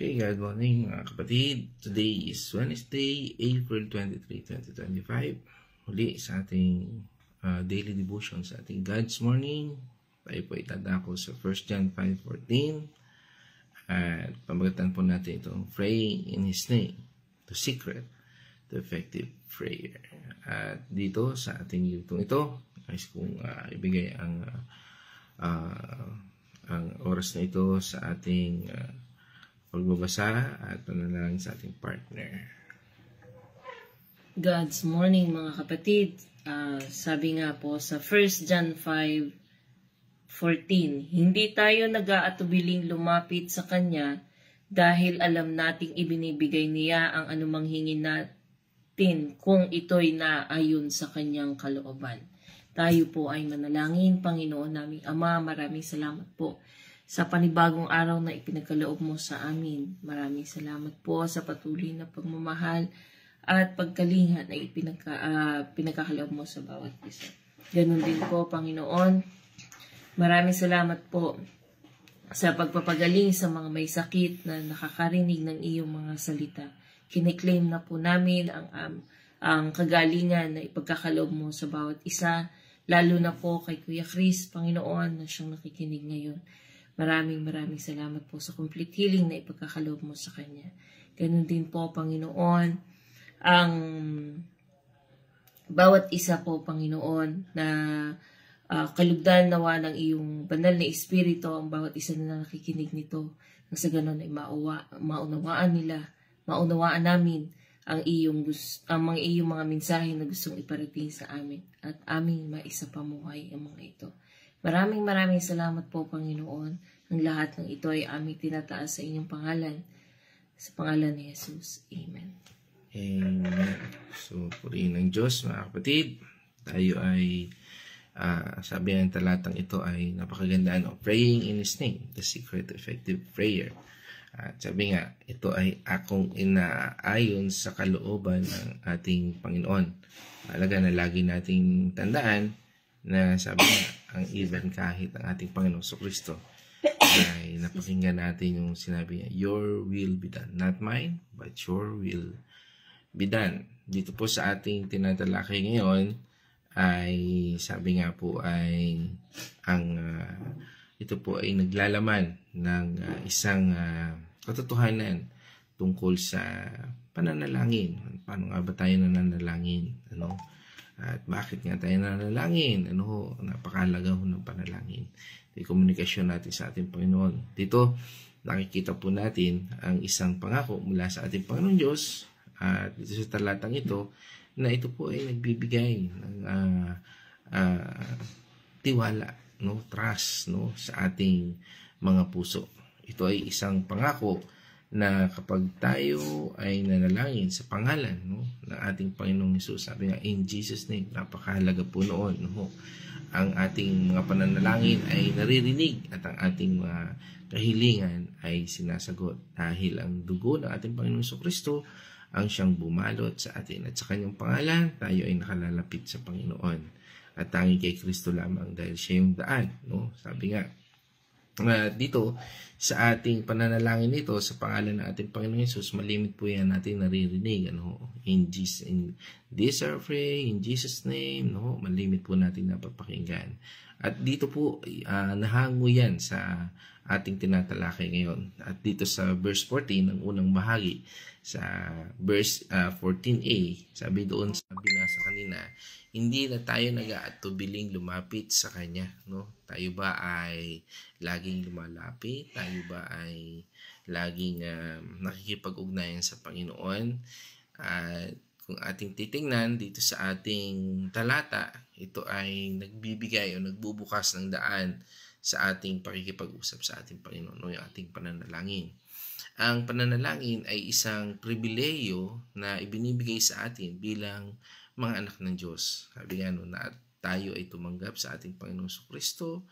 Okay, good morning mga kapatid. Today is Wednesday, April 23, 2025. Muli sa ating daily devotion sa ating God's Morning. Tayo po itadako sa 1 John 5:14. At pamagatan po natin itong praying in His name, the secret, the effective prayer. At dito sa ating yugtong ito, guys, kung ibigay ang oras na ito sa ating pagbabasa at panalangin sa ating partner. God's morning mga kapatid. Sabi nga po sa 1 John 5:14, hindi tayo nag-aatubiling lumapit sa Kanya dahil alam nating ibinibigay niya ang anumang hingin natin kung ito'y naayon sa Kanyang kalooban. Tayo po ay manalangin. Panginoon naming Ama, maraming salamat po sa panibagong araw na ipinagkaloob mo sa amin. Maraming salamat po sa patuloy na pagmamahal at pagkalinga na pinagkakaloob mo sa bawat isa. Ganun din po, Panginoon. Maraming salamat po sa pagpapagaling sa mga may sakit na nakakarinig ng iyong mga salita. Kiniklaim na po namin ang kagalingan na ipagkakaloob mo sa bawat isa, lalo na po kay Kuya Chris, Panginoon, na siyang nakikinig ngayon. Maraming salamat po sa complete healing na ipagkakaloob mo sa Kanya. Ganun din po, Panginoon, ang bawat isa po, Panginoon, na kalugdan nawa ng iyong banal na Espiritu, ang bawat isa na nakikinig nito, nang sa ganun ay maunawaan namin ang iyong mga mensahe na gustong iparating sa amin at aming maisapamuhay ang mga ito. Maraming salamat po, Panginoon. Ang lahat ng ito ay aming tinataas sa inyong pangalan. Sa pangalan ni Jesus. Amen. Amen. So, purihin ng Diyos, mga kapatid. Tayo ay, sabi ng talatang ito ay napakagandaan of praying in His name, the secret effective prayer. At sabi nga, ito ay akong inaayon sa kalooban ng ating Panginoon. Mahalaga na lagi nating tandaan na sabi nga, ang even kahit ang ating Panginoon Kristo ay napakinggan natin yung sinabi niya, your will be done. Not mine, but your will be done. Dito po sa ating tinatalakay ngayon ay sabi nga po ay ito po ay naglalaman ng isang katotohanan tungkol sa pananalangin. Paano nga ba tayo nananalangin? At bakit nga tayo nanalangin? Napakahalaga ng panalangin. Yung komunikasyon natin sa ating Panginoon. Dito, nakikita po natin ang isang pangako mula sa ating Panginoon Diyos. At dito sa talatang ito, na ito po ay nagbibigay ng tiwala, trust, sa ating mga puso. Ito ay isang pangako na kapag tayo ay nanalangin sa pangalan ng ating Panginoong Hesus, sabi nga, in Jesus' name, napakahalaga po noon. Ang ating mga pananalangin ay naririnig at ang ating mga kahilingan ay sinasagot dahil ang dugo ng ating Panginoong Kristo ang siyang bumalot sa atin. At sa kanyang pangalan, tayo ay nakalalapit sa Panginoon. At tangi kay Kristo lamang dahil siya yung daan. Sabi nga, dito sa ating pananalangin nito sa pangalan ng ating Panginoong Hesus, malimit po yan natin naririnig in this our pray in Jesus name, malimit po natin napapakinggan. At dito po nahango yan sa ating tinatalakay ngayon. At dito sa verse 14, ang unang bahagi sa verse 14a, sabi doon sa binasa kanina, hindi na tayo nag-aatubiling lumapit sa Kanya. Tayo ba ay laging lumalapit? Tayo ba ay laging nakikipag-ugnayan sa Panginoon? At kung ating titingnan dito sa ating talata, ito ay nagbibigay o nagbubukas ng daan sa ating pakikipag-usap sa ating Panginoon, yung ating pananalangin. Ang pananalangin ay isang pribileyo na ibinibigay sa atin bilang mga anak ng Diyos. Sabi nga na tayo ay tumanggap sa ating Panginoong Kristo,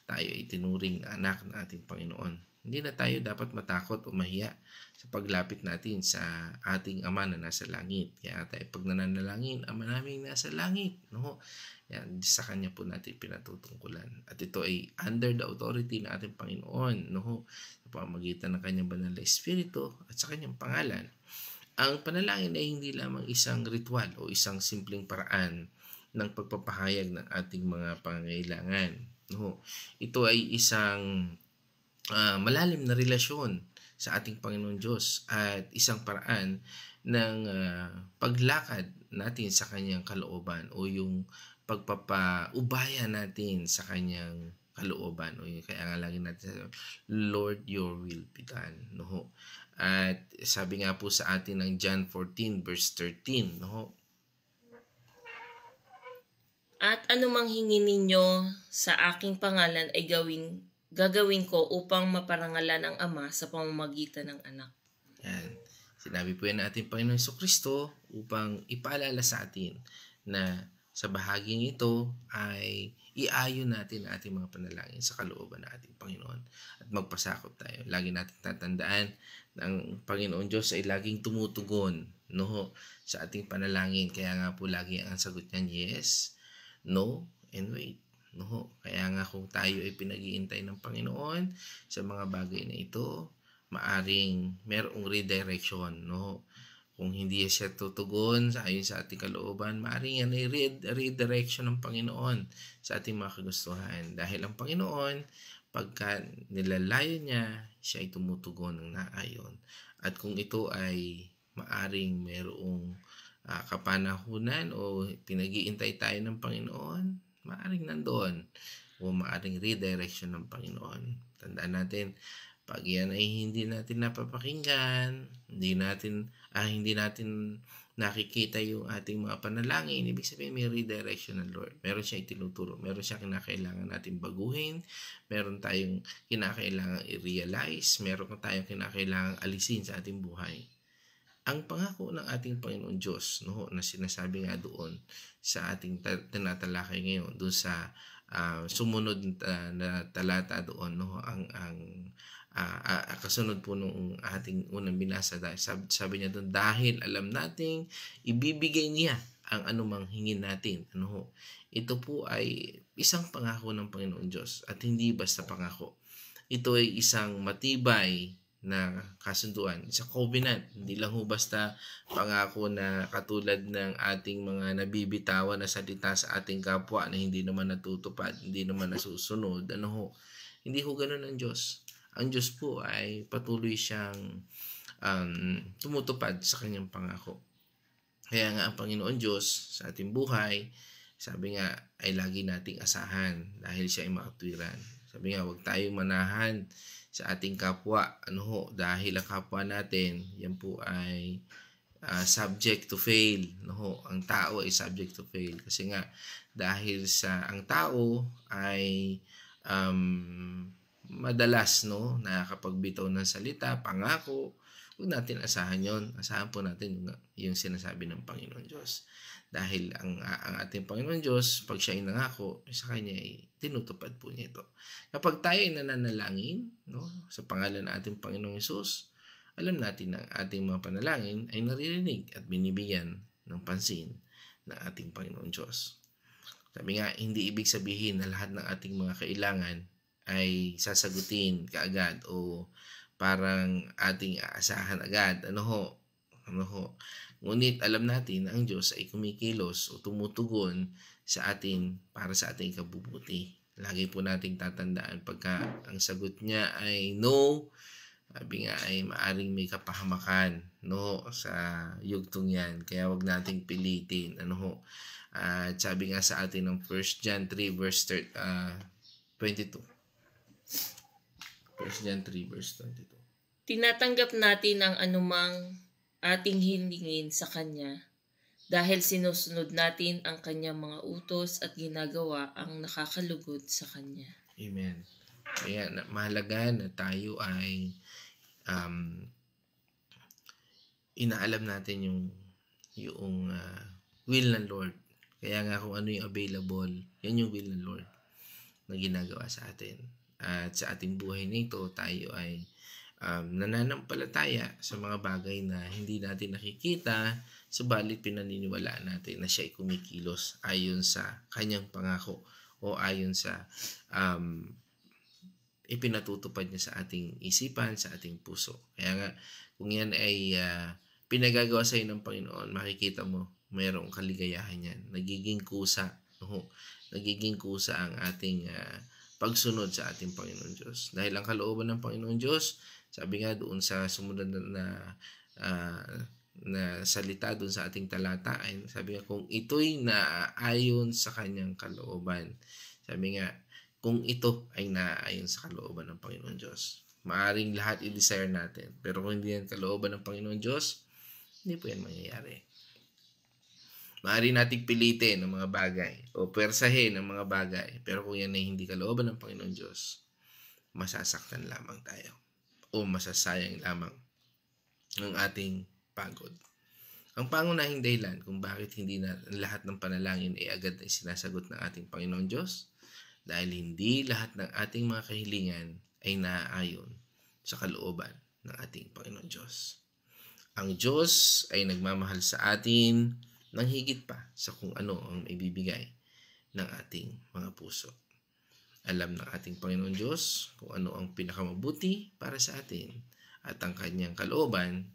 tayo ay tinuring na anak ng ating Panginoon. Hindi na tayo dapat matakot o mahiya sa paglapit natin sa ating Ama na nasa langit. Kaya tayo pag nananalangin, Ama naming nasa langit, no? Yan, sa Kanya po natin pinatutungkulan. At ito ay under the authority ng ating Panginoon, no? Sa pamamagitan ng Kanyang banal na Espiritu at sa Kanyang pangalan. Ang panalangin ay hindi lamang isang ritual o isang simpleng paraan ng pagpapahayag ng ating mga pangangailangan. No? Ito ay isang malalim na relasyon sa ating Panginoon Diyos at isang paraan ng paglakad natin sa Kanyang kalooban o yung pagpapaubaya natin sa Kanyang kalooban. O kaya nga lagi natin, Lord, your will be done. No? At sabi nga po sa atin ng John 14 verse 13, no? At anumang hingin ninyo sa aking pangalan ay gagawin ko upang maparangalan ang Ama sa pamamagitan ng Anak. Yan. Sinabi po yan ng ating Panginoon Jesucristo upang ipaalala sa atin na sa bahaging ito ay iayon natin ang ating mga panalangin sa kalooban ng ating Panginoon at magpasakop tayo. Lagi natin tatandaan na ang Panginoon Diyos ay laging tumutugon, no, sa ating panalangin. Kaya nga po lagi ang sagot niyan, yes, no, and wait. No? Kaya nga kung tayo ay pinag-iintay ng Panginoon sa mga bagay na ito, maaring merong redirection. No? Kung hindi siya tutugon ayon sa ating kalooban, maaring yan ay redirection ng Panginoon sa ating mga kagustuhan. Dahil ang Panginoon, pagka nilalayo niya, siya ay tumutugon ng naayon. At kung ito ay maaring merong kapanahunan o pinag-iintay tayo ng Panginoon, maaring nandoon o maaring redirection ng Panginoon. Tandaan natin, pag yan ay hindi natin napapakinggan, hindi natin nakikita yung ating mga panalangin, ibig sabihin may redirection ng Lord. Meron siya itinuturo, meron siya kinakailangan natin baguhin, meron tayong kinakailangan i-realize, meron tayong kinakailangan alisin sa ating buhay. Ang pangako ng ating Panginoon Diyos, no, na sinasabi nga doon sa ating tinatalakay ngayon, doon sa sumunod na talata doon, no, ang kasunod po nung ating unang binasa, sabi niya doon, dahil alam nating ibibigay niya ang anumang hingin natin. Ano, ito po ay isang pangako ng Panginoon Diyos at hindi basta pangako. Ito ay isang matibay na kasunduan sa covenant. Hindi lang ho basta pangako na katulad ng ating mga nabibitawan na salita sa ating kapwa na hindi naman natutupad, hindi naman nasusunod. Ano ho? Hindi ho ganun ang Diyos. Ang Diyos po ay patuloy siyang tumutupad sa kanyang pangako. Kaya nga ang Panginoon Diyos sa ating buhay, sabi nga ay lagi nating asahan dahil siya ay makatwiran. Sabi nga, huwag tayong manahan sa ating kapwa, dahil ang kapwa natin, yan po ay subject to fail. Ang tao ay subject to fail. Kasi nga, dahil sa ang tao ay madalas nakakapagbitaw ng salita, pangako, huwag natin asahan yon. Asahan po natin yung sinasabi ng Panginoon Diyos. Dahil ang ating Panginoon Diyos, pag siya ay nangako, sa Kanya ay tinutupad po niya ito. Kapag tayo ay nananalangin, sa pangalan ng ating Panginoong Hesus, alam natin na ating mga panalangin ay naririnig at binibigyan ng pansin ng ating Panginoon Diyos. Sabi nga, hindi ibig sabihin na lahat ng ating mga kailangan ay sasagutin kaagad o parang ating aasahan agad. Ano ho? Ngunit alam natin na ang Diyos ay kumikilos o tumutugon sa atin para sa ating kabubuti. Lagi po nating tatandaan pagka ang sagot niya ay no, sabi nga ay maaring may kapahamakan sa yugtong yan. Kaya wag nating pilitin. At sabi nga sa atin ng 1 John 3 verse 22. 1 John 3 verse 22. Tinatanggap natin ang anumang ating hilingin sa Kanya dahil sinusunod natin ang Kanyang mga utos at ginagawa ang nakakalugod sa Kanya. Amen. Kaya mahalaga na tayo ay inaalam natin yung will ng Lord. Kaya nga kung ano yung available, yan yung will ng Lord na ginagawa sa atin. At sa ating buhay nito, tayo ay nananampalataya sa mga bagay na hindi natin nakikita, subalit pinaniniwalaan natin na siya ay kumikilos ayon sa kanyang pangako o ayon sa ipinatutupad niya sa ating isipan, sa ating puso. Kaya nga, kung yan ay pinagagawa sa iyo ng Panginoon, makikita mo, mayroong kaligayahan yan. Nagiging kusa, nagiging kusa ang ating pagsunod sa ating Panginoon Diyos. Dahil ang kalooban ng Panginoon Diyos, sabi nga doon sa sumunod na salita doon sa ating talata, ay sabi nga, kung ito'y naaayon sa kanyang kalooban. Sabi nga, kung ito ay naaayon sa kalooban ng Panginoon Diyos. Maaring lahat i-desire natin. Pero kung hindi yan kalooban ng Panginoon Diyos, hindi po yan mangyayari. Maaari nating pilitin ng mga bagay o persahin ng mga bagay. Pero kung yan ay hindi kalooban ng Panginoon Diyos, masasaktan lamang tayo o masasayang lamang ang ating pagod. Ang pangunahing dahilan kung bakit hindi na lahat ng panalangin ay agad na sinasagot ng ating Panginoon Diyos, dahil hindi lahat ng ating mga kahilingan ay naaayon sa kalooban ng ating Panginoon Diyos. Ang Diyos ay nagmamahal sa atin ng higit pa sa kung ano ang ibibigay ng ating mga puso. Alam ng ating Panginoon Diyos kung ano ang pinakamabuti para sa atin at ang kanyang kalooban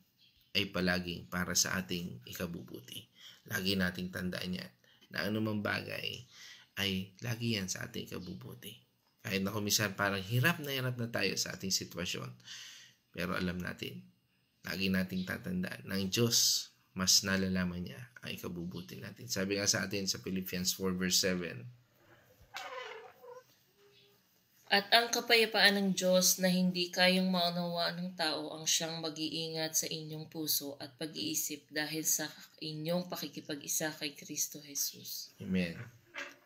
ay palaging para sa ating ikabubuti. Lagi nating tandaan yan na anumang bagay ay lagi yan sa ating ikabubuti. Kahit na kumisan parang hirap na tayo sa ating sitwasyon. Pero alam natin, lagi nating tatandaan ng Diyos, mas nalalaman niya ang ikabubuti natin. Sabi nga sa atin sa Philippians 4 verse 7, At ang kapayapaan ng Diyos na hindi kayang maunawaan ng tao ang siyang mag-iingat sa inyong puso at pag-iisip dahil sa inyong pakikipag-isa kay Kristo Jesus. Amen.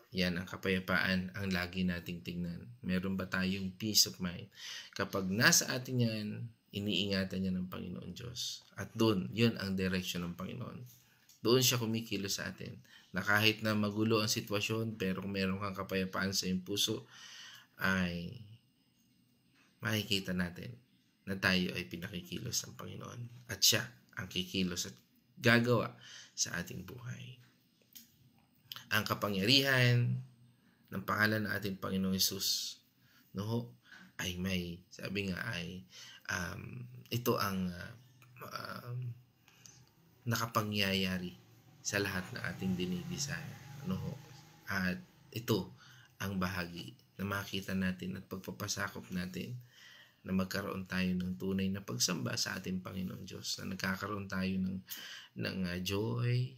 Yan ang kapayapaan ang lagi nating tingnan. Meron ba tayong peace of mind? Kapag nasa atin yan, iniingatan niya ng Panginoon Diyos. At doon, yun ang direction ng Panginoon. Doon siya kumikilos sa atin. Na kahit na magulo ang sitwasyon, pero kung meron kang kapayapaan sa iyong puso, ay makikita natin na tayo ay pinakikilos ng Panginoon. At siya ang kikilos at gagawa sa ating buhay. Ang kapangyarihan ng pangalan ng ating Panginoong Hesus, ay may, sabi nga ay, ito ang nakapangyayari sa lahat ng ating dinidesire. At ito ang bahagi na makita natin at pagpapasakop natin na magkaroon tayo ng tunay na pagsamba sa ating Panginoon Diyos, na nagkakaroon tayo ng joy,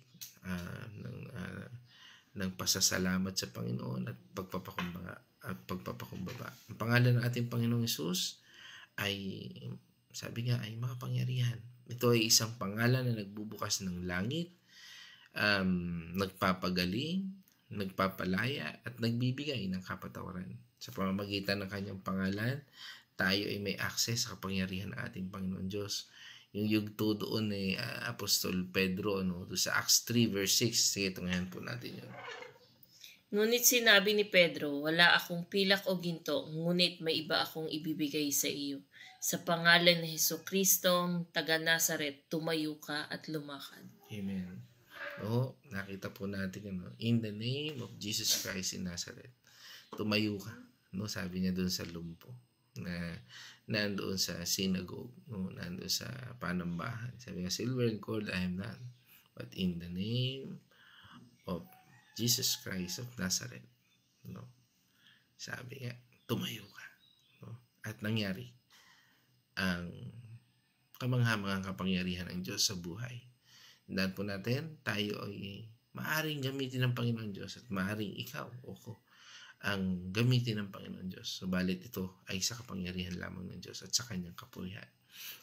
ng pasasalamat sa Panginoon at pagpapakumbaba. Ang pangalan ng ating Panginoong Hesus ay, sabi nga, ay makapangyarihan. Ito ay isang pangalan na nagbubukas ng langit, nagpapagaling, nagpapalaya, at nagbibigay ng kapatawaran. Sa pamamagitan ng kanyang pangalan, tayo ay may access sa kapangyarihan ng ating Panginoon Diyos. Yung yugto doon ni Apostol Pedro doon sa Acts 3 verse 6. Sige, tungayan po natin yun. Ngunit sinabi ni Pedro, wala akong pilak o ginto, ngunit may iba akong ibibigay sa iyo. Sa pangalan ni Hesukristo, taga Nazaret, tumayo ka at lumakad. Amen. Nakita po natin in the name of Jesus Christ in Nazareth, tumayo ka. Sabi niya doon sa lumpo na nandoon sa synagogue, nandoon sa panambahan. Sabi nga, silver and gold I have none, but in the name of Jesus Christ of Nazareth, sabi nga, tumayo ka. At nangyari ang kamanghamangang kapangyarihan ng Diyos sa buhay. Tandaan po natin, tayo ay maaaring gamitin ng Panginoon Diyos at maaaring ikaw o ko ang gamitin ng Panginoon Diyos. Subalit ito ay sa kapangyarihan lamang ng Diyos at sa kanyang kapurihan.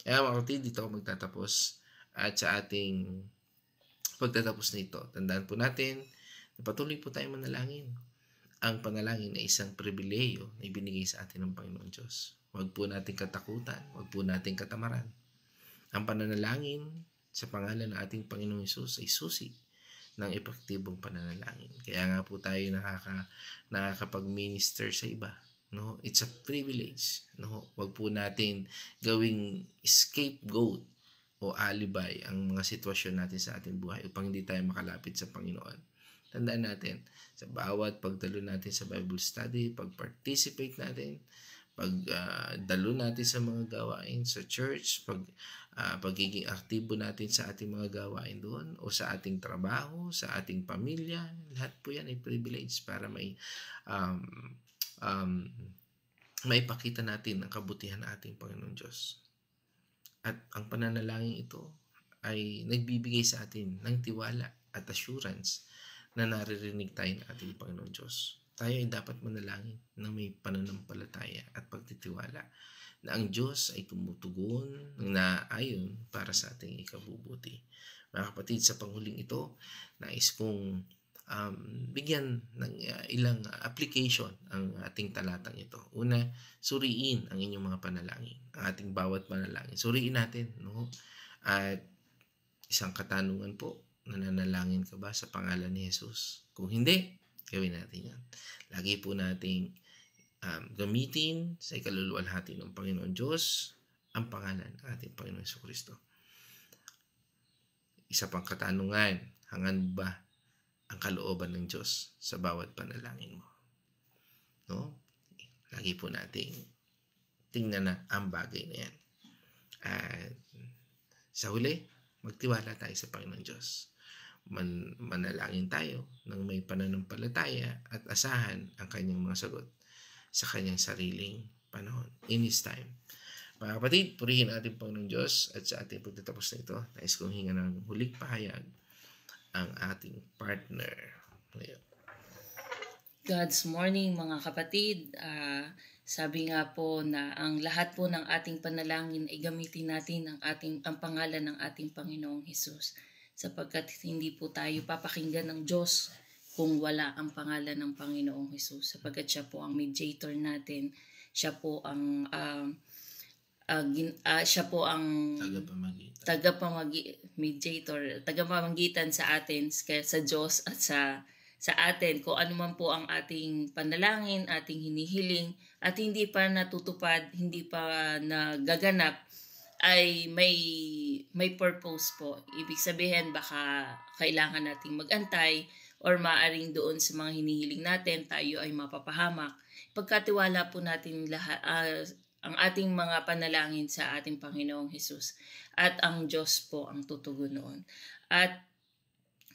Kaya mga kapatid, dito ako magtatapos at sa ating pagtatapos na ito, tandaan po natin na patuloy po tayong manalangin. Ang panalangin ay isang pribileyo na ibinigay sa atin ng Panginoon Diyos. Huwag po natin katakutan, huwag po natin katamaran. Ang pananalangin sa pangalan ng ating Panginoong Hesus ay susi ng epektibong pananalangin. Kaya nga po tayo nakakapag-minister sa iba. No? It's a privilege. No? Huwag po natin gawing scapegoat o alibay ang mga sitwasyon natin sa ating buhay upang hindi tayo makalapit sa Panginoon. Tandaan natin, sa bawat pagdalo natin sa Bible study, pag-participate natin, pagdalo natin sa mga gawain sa church, pagiging aktibo natin sa ating mga gawain doon o sa ating trabaho, sa ating pamilya, lahat po yan ay privilege para may pakita natin ang kabutihan ng ating Panginoon Diyos. At ang pananalangin ito ay nagbibigay sa atin ng tiwala at assurance na naririnig tayo ng ating Panginoon Diyos. Tayo ay dapat manalangin na may pananampalataya at pagtitiwala na ang Diyos ay tumutugon na ayon para sa ating ikabubuti. Mga kapatid, sa panghuling ito, nais kong bigyan ng ilang application ang ating talatang ito. Una, suriin ang inyong mga panalangin, ang ating bawat panalangin. Suriin natin, no? At isang katanungan po, nananalangin ka ba sa pangalan ni Jesus? Kung hindi, gawin natin yan. Lagi po nating gamitin sa ikaluluwalhati ng Panginoon Diyos ang pangalan ng ating Panginoon Jesucristo. Isa pang katanungan, hangan ba ang kalooban ng Diyos sa bawat panalangin mo? No? Lagi po nating tingnan na ang bagay na yan. At sa huli, magtiwala tayo sa Panginoon Diyos. Manalangin tayo ng may pananampalataya at asahan ang kanyang mga sagot sa kanyang sariling panahon, in His time. Mga kapatid, purihin ating Panginoon Diyos at sa ating pagtatapos na ito, nais kong hinga ng huling pahayag ang ating partner. Ngayon. God's morning mga kapatid. Sabi nga po na ang lahat po ng ating panalangin ay gamitin natin ang pangalan ng ating Panginoong Hesus. Sapagkat hindi po tayo papakinggan ng Diyos kung wala ang pangalan ng Panginoong Hesus. Sapagkat siya po ang mediator natin. Siya po ang tagapamagitan sa atin, sa Diyos at sa atin. Kung ano man po ang ating panalangin, ating hinihiling, at hindi pa natutupad, hindi pa nagaganap, ay may purpose po. Ibig sabihin, baka kailangan nating magantay or maaring doon sa mga hinihiling natin, tayo ay mapapahamak. Pagkatiwala po natin lahat, ang ating mga panalangin sa ating Panginoong Hesus. At ang Diyos po ang tutugon noon. At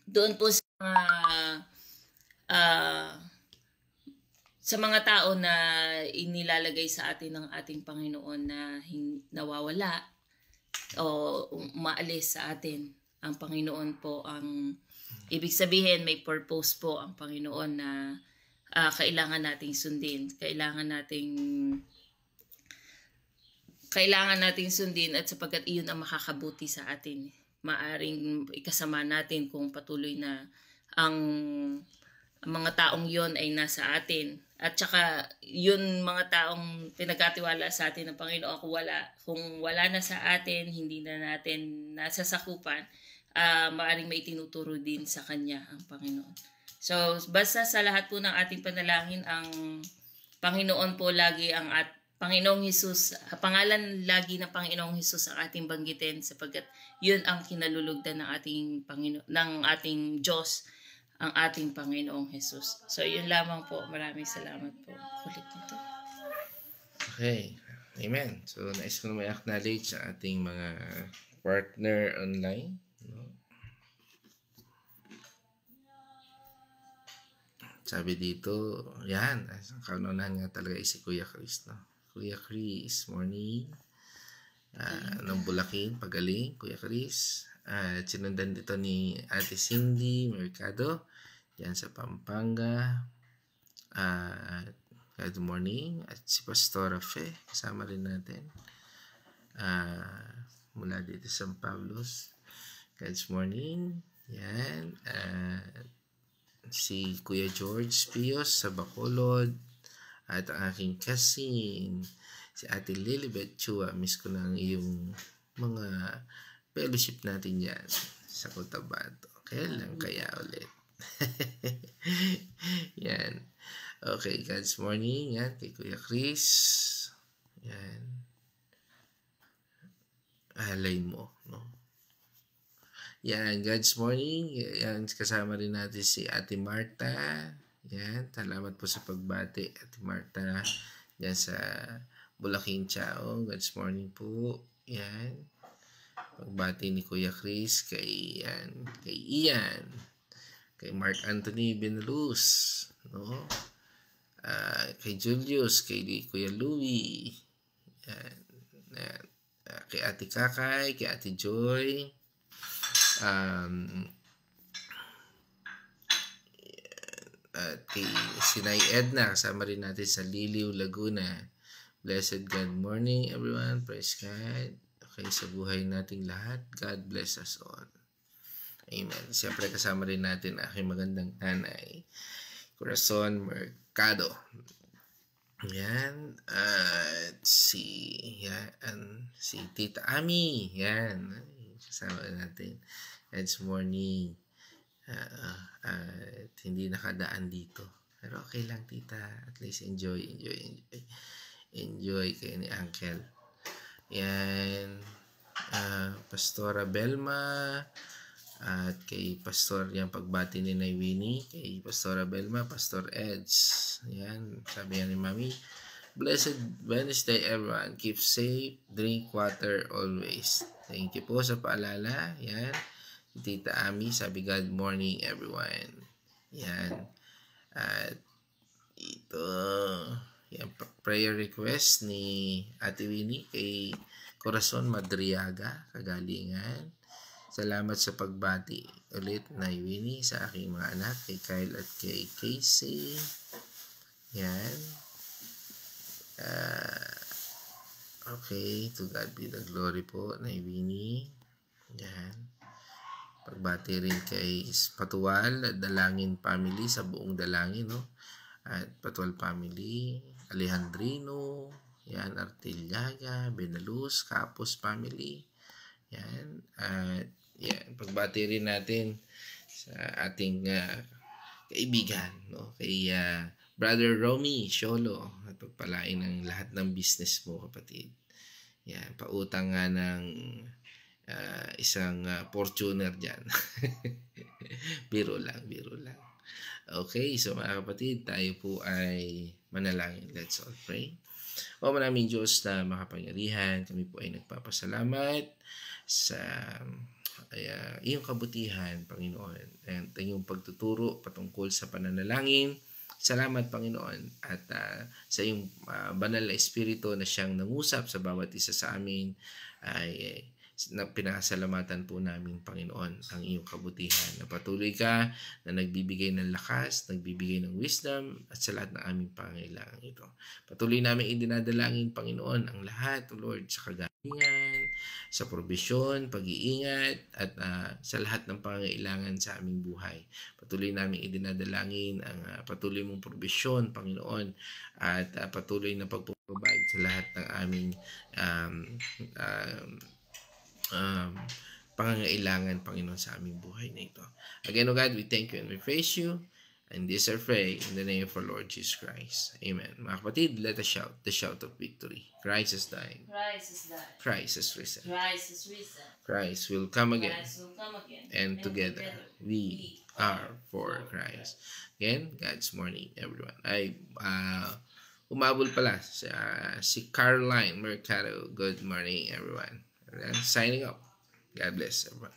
doon po sa mga tao na inilalagay sa atin ng ating Panginoon na nawawala o umaalis sa atin, ang Panginoon po ang ibig sabihin, may purpose po ang Panginoon na kailangan nating sundin. Kailangan nating sundin at sapagkat iyon ang makakabuti sa atin. Maaring ikasama natin kung patuloy na ang mga taong yon ay nasa atin. At saka yun mga taong pinagkatiwala sa atin ng Panginoon, kung wala na sa atin, hindi na natin nasasakupan, maaring may tinuturo din sa Kanya ang Panginoon. So basta sa lahat po ng ating panalangin, ang Panginoon po lagi ang Panginoong Hesus, pangalan lagi ng Panginoong Hesus ang ating banggitin sapagkat yun ang kinalulugdan ng ating Diyos, ang ating Panginoong Hesus. So, yun lamang po. Maraming salamat po. Kulit nito. Okay. Amen. So, nais ko na may acknowledge sa ating mga partner online. No? Sabi dito, yan. Ang kaunahan nga talaga si Kuya Chris. No? Kuya Chris, morning. Ng Bulacan, pagaling. Kuya Chris. At sinundan dito ni Ate Cindy Mercado yan sa Pampanga. Good morning. At si Pastora Fe, kasama rin natin mula dito sa San Pablos. Good morning. Yan. Si Kuya George Pios sa Bacolod. At ang aking cousin, si Ate Lilibet Chua. Miss ko na ang iyong mga fellowship natin yan sa Cotabato. Kailan kaya ulit? Yan. Okay, God's morning. Yan, kay Kuya Chris. Yan. Alay mo, no? Yan, God's morning. Yan, kasama rin natin si Ate Marta. Yan, salamat po sa pagbati, Ate Marta. Yan sa Bulaking Chao. God's morning po. Yan. Pagbati ni Kuya Chris kay Ian, kay Mark Anthony Benaluz, no? Kay Julius, kay Kuya Louie, yan, yan. Kay Ate Kakay, kay Ate Joy, at kay Sinay Edna, kasama rin natin sa Liliw, Laguna. Blessed God morning, everyone. Praise God. Okay, sa buhay nating lahat, God bless us all. Amen. Siyempre, kasama rin natin aking magandang nanay, Corazon Mercado. Yan. At si Tita Ami. Yan. Kasama natin. It's morning. At hindi nakadaan dito. Pero okay lang, Tita. At least enjoy kayo ni Uncle. Yan. Pastora Belma. At kay Pastor, yan pagbati ni Nay Winnie, kay Pastora Belma, Pastor Eds. Yan, sabi yan ni Mami. Blessed Wednesday everyone. Keep safe, drink water always. Thank you po sa paalala. Yan. Tita Ami, sabi God morning everyone. Yan. At ito, yan, prayer request ni Ate Winnie kay Corazon Madriaga, Kagalingan. Salamat sa pagbati ulit, Nay Winnie, sa aking mga anak, kay Kyle at kay Casey. Yan. Okay, to God be the glory po, Nay Winnie. Yan. Pagbati rin kay Patual at Dalangin family sa buong Dalangin, no? At Patual family, Alejandrino, yan, Artillaga, Benaluz, Capos family. Yan. At yan, pagbati rin natin sa ating kaibigan, no? Kay Brother Romy Sholo, at pagpalain ng lahat ng business mo, kapatid. Yan, pautang nga ng isang Fortuner dyan. Biro lang. Okay, so mga kapatid, tayo po ay manalangin. Let's all pray. O maraming Diyos na makapangyarihan, kami po ay nagpapasalamat sa iyong kabutihan, Panginoon, at iyong pagtuturo patungkol sa pananalangin. Salamat, Panginoon, at sa iyong banal na espiritu na siyang nangusap sa bawat isa sa amin, ay pinasalamatan po namin, Panginoon, ang iyong kabutihan. Na patuloy ka na nagbibigay ng lakas, nagbibigay ng wisdom, at sa lahat ng aming pangailangan ito. Patuloy namin idinadalangin, Panginoon, ang lahat, O Lord, sa kagalingan, sa probisyon, pag-iingat, at sa lahat ng pangailangan sa aming buhay. Patuloy namin idinadalangin ang patuloy mong probisyon, Panginoon, at patuloy na pagpapabait sa lahat ng aming pangangailangan, Panginoon, sa aming buhay na ito. Again, O God, we thank you and we praise you. And this I pray in the name of our Lord Jesus Christ. Amen. Mga kapatid, let us shout the shout of victory. Christ has died. Christ has died. Christ has risen. Christ has risen. Christ will come again. Christ will come again. And together we are for Christ. Again, God's morning, everyone. Ay, umabol pala si Caroline Mercado. Good morning, everyone. And signing up. God bless everyone.